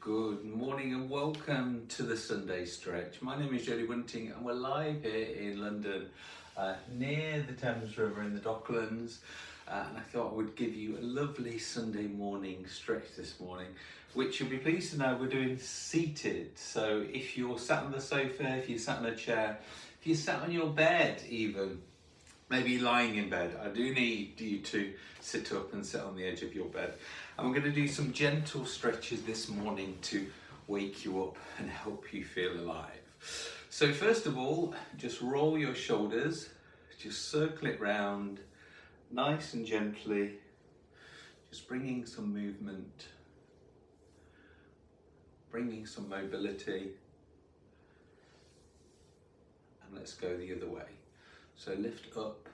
Good morning and welcome to the Sunday Stretch. My name is Jody, Bunting and we're live here in London near the Thames River in the Docklands, and I thought I would give you a lovely Sunday morning stretch this morning, which you'll be pleased to know we're doing seated. So if you're sat on the sofa, if you're sat in a chair, if you're sat on your bed even, maybe lying in bed, I do need you to sit up and sit on the edge of your bed. And we're going to do some gentle stretches this morning to wake you up and help you feel alive. So first of all, just roll your shoulders, just circle it round, nice and gently, just bringing some movement, bringing some mobility. And let's go the other way. So lift up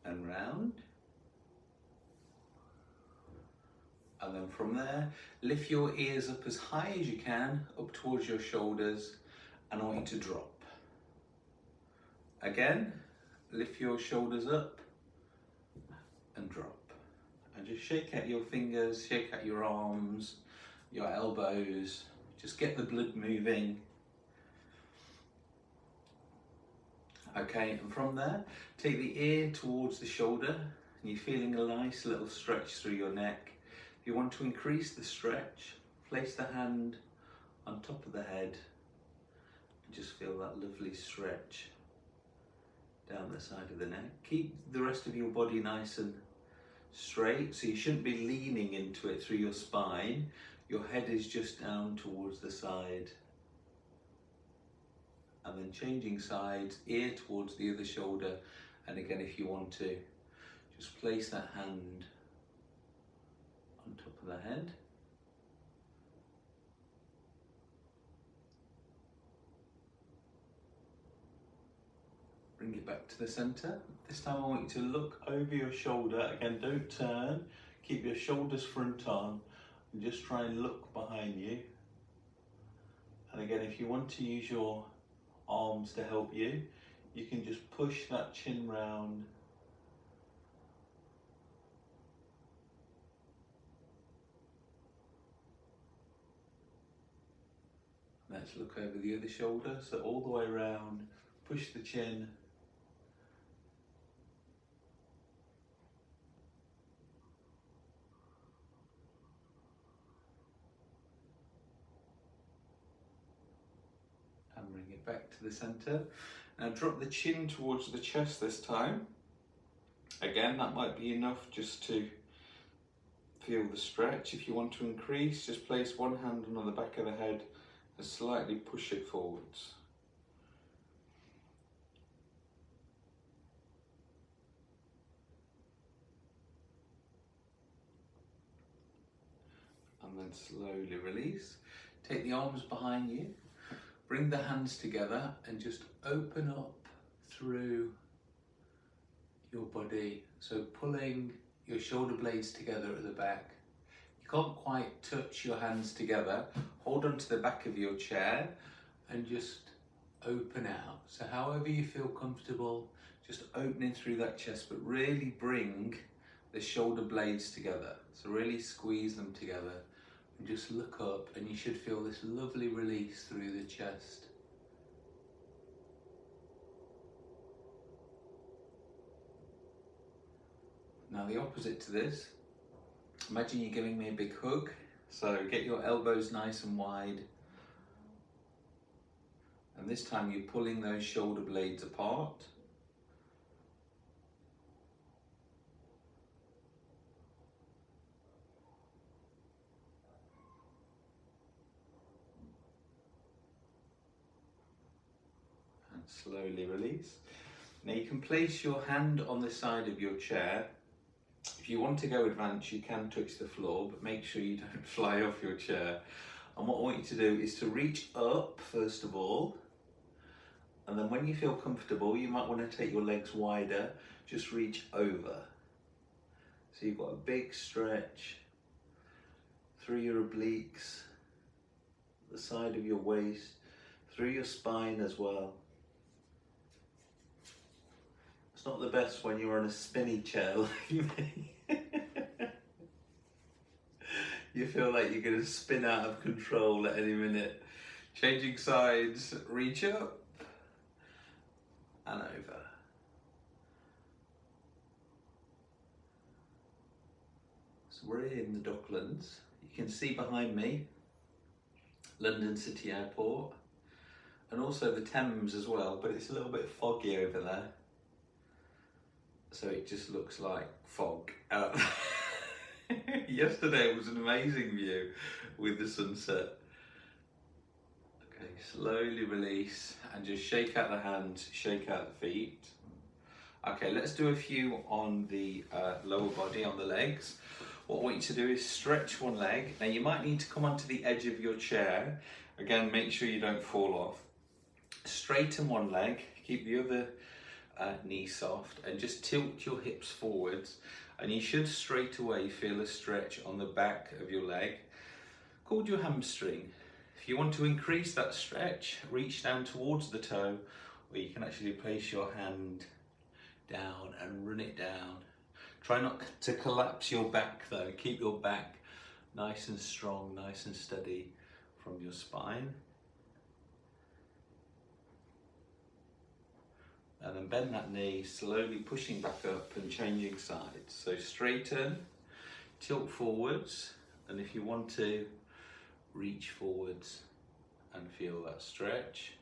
and round. And then from there, lift your ears up as high as you can, up towards your shoulders, and I want you to drop. Again, lift your shoulders up and drop. And just shake out your fingers, shake out your arms, your elbows, just get the blood moving. Okay, and from there, take the ear towards the shoulder, and you're feeling a nice little stretch through your neck. If you want to increase the stretch, place the hand on top of the head and just feel that lovely stretch down the side of the neck. Keep the rest of your body nice and straight, so you shouldn't be leaning into it through your spine. Your head is just down towards the side. And then changing sides, ear towards the other shoulder, and again if you want to, just place that hand on top of the head. Bring it back to the centre. This time I want you to look over your shoulder. Again, don't turn, keep your shoulders front on, and just try and look behind you. And again, if you want to use your arms to help you, you can just push that chin round. Let's look over the other shoulder, so all the way around, push the chin. And bring it back to the centre. Now drop the chin towards the chest this time. Again, that might be enough just to feel the stretch. If you want to increase, just place one hand on the back of the head and slightly push it forwards. And then slowly release. Take the arms behind you, bring the hands together and just open up through your body. So pulling your shoulder blades together at the back. You can't quite touch your hands together. Hold on to the back of your chair and just open out. So however you feel comfortable, just opening through that chest, but really bring the shoulder blades together. So really squeeze them together and just look up, and you should feel this lovely release through the chest. Now the opposite to this, imagine you're giving me a big hug. So get your elbows nice and wide. And this time you're pulling those shoulder blades apart. And slowly release. Now you can place your hand on the side of your chair. If you want to go advanced, you can touch the floor, but make sure you don't fly off your chair. And what I want you to do is to reach up first of all, and then when you feel comfortable, you might want to take your legs wider, just reach over. So you've got a big stretch through your obliques, the side of your waist, through your spine as well. It's not the best when you're on a spinny chair like me. You feel like you're going to spin out of control at any minute. Changing sides, reach up and over. So we're in the Docklands. You can see behind me London City Airport and also the Thames as well, but it's a little bit foggy over there. So it just looks like fog. Yesterday it was an amazing view with the sunset. Okay, slowly release and just shake out the hands, shake out the feet. Okay, let's do a few on the lower body, on the legs. What I want you to do is stretch one leg. Now you might need to come onto the edge of your chair. Again, make sure you don't fall off. Straighten one leg, keep the other knee soft and just tilt your hips forwards, and you should straight away feel a stretch on the back of your leg called your hamstring. If you want to increase that stretch, reach down towards the toe, or you can actually place your hand down and run it down. Try not to collapse your back though, keep your back nice and strong, nice and steady from your spine. And then bend that knee, slowly pushing back up and changing sides. So straighten, tilt forwards, and if you want to, reach forwards and feel that stretch.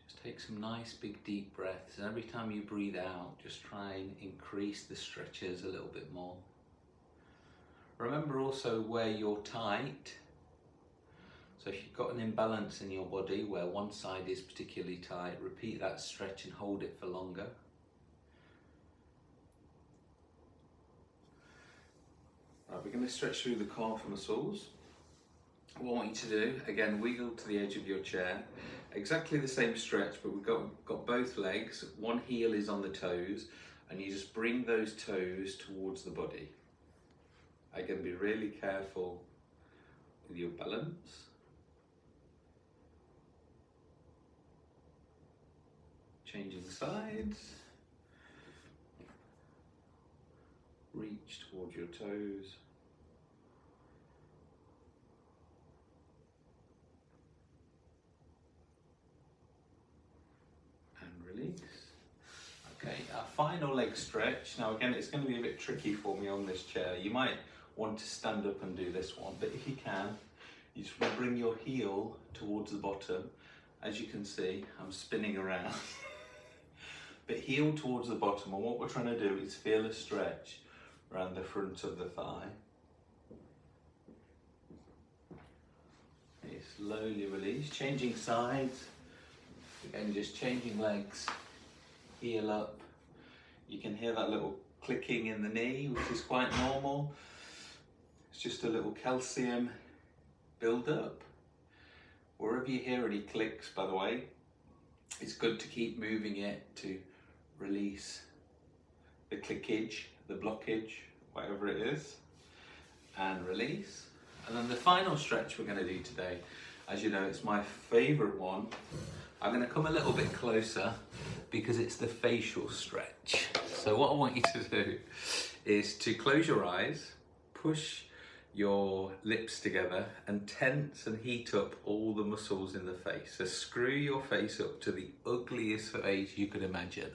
Just take some nice big deep breaths, and every time you breathe out, just try and increase the stretches a little bit more. Remember also where you're tight. So if you've got an imbalance in your body where one side is particularly tight, repeat that stretch and hold it for longer. Right, we're going to stretch through the calf muscles. What I want you to do, again, wiggle to the edge of your chair. Exactly the same stretch, but we've got both legs. One heel is on the toes, and you just bring those toes towards the body. Again, be really careful with your balance. Changing sides. Reach towards your toes. And release. Okay, our final leg stretch. Now again, it's going to be a bit tricky for me on this chair. You might want to stand up and do this one, but if you can, you just want to bring your heel towards the bottom. As you can see, I'm spinning around. But heel towards the bottom, and what we're trying to do is feel a stretch around the front of the thigh. Okay, slowly release, changing sides. Again, just changing legs, heel up. You can hear that little clicking in the knee, which is quite normal. It's just a little calcium build up. Wherever you hear any clicks, by the way, it's good to keep moving it to release the clickage, the blockage, whatever it is, and release. And then the final stretch we're going to do today, as you know, it's my favorite one. I'm going to come a little bit closer because it's the facial stretch. So what I want you to do is to close your eyes, push your lips together and tense and heat up all the muscles in the face. So screw your face up to the ugliest face you could imagine.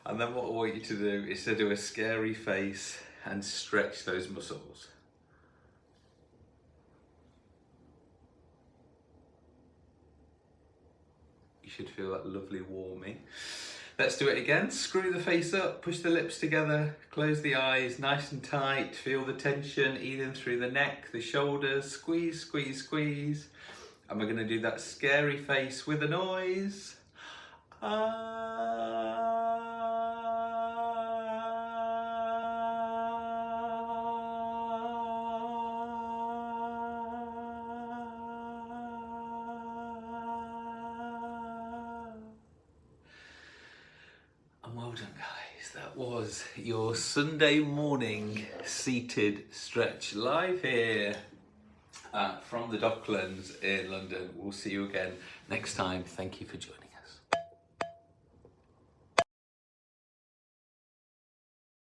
And then what I want you to do is to do a scary face and stretch those muscles. You should feel that lovely warming. Let's do it again. Screw the face up, push the lips together, close the eyes nice and tight. Feel the tension eating through the neck, the shoulders. Squeeze, squeeze, squeeze. And we're going to do that scary face with a noise. Well done, guys. That was your Sunday morning seated stretch live here from the Docklands in London. We'll see you again next time. Thank you for joining.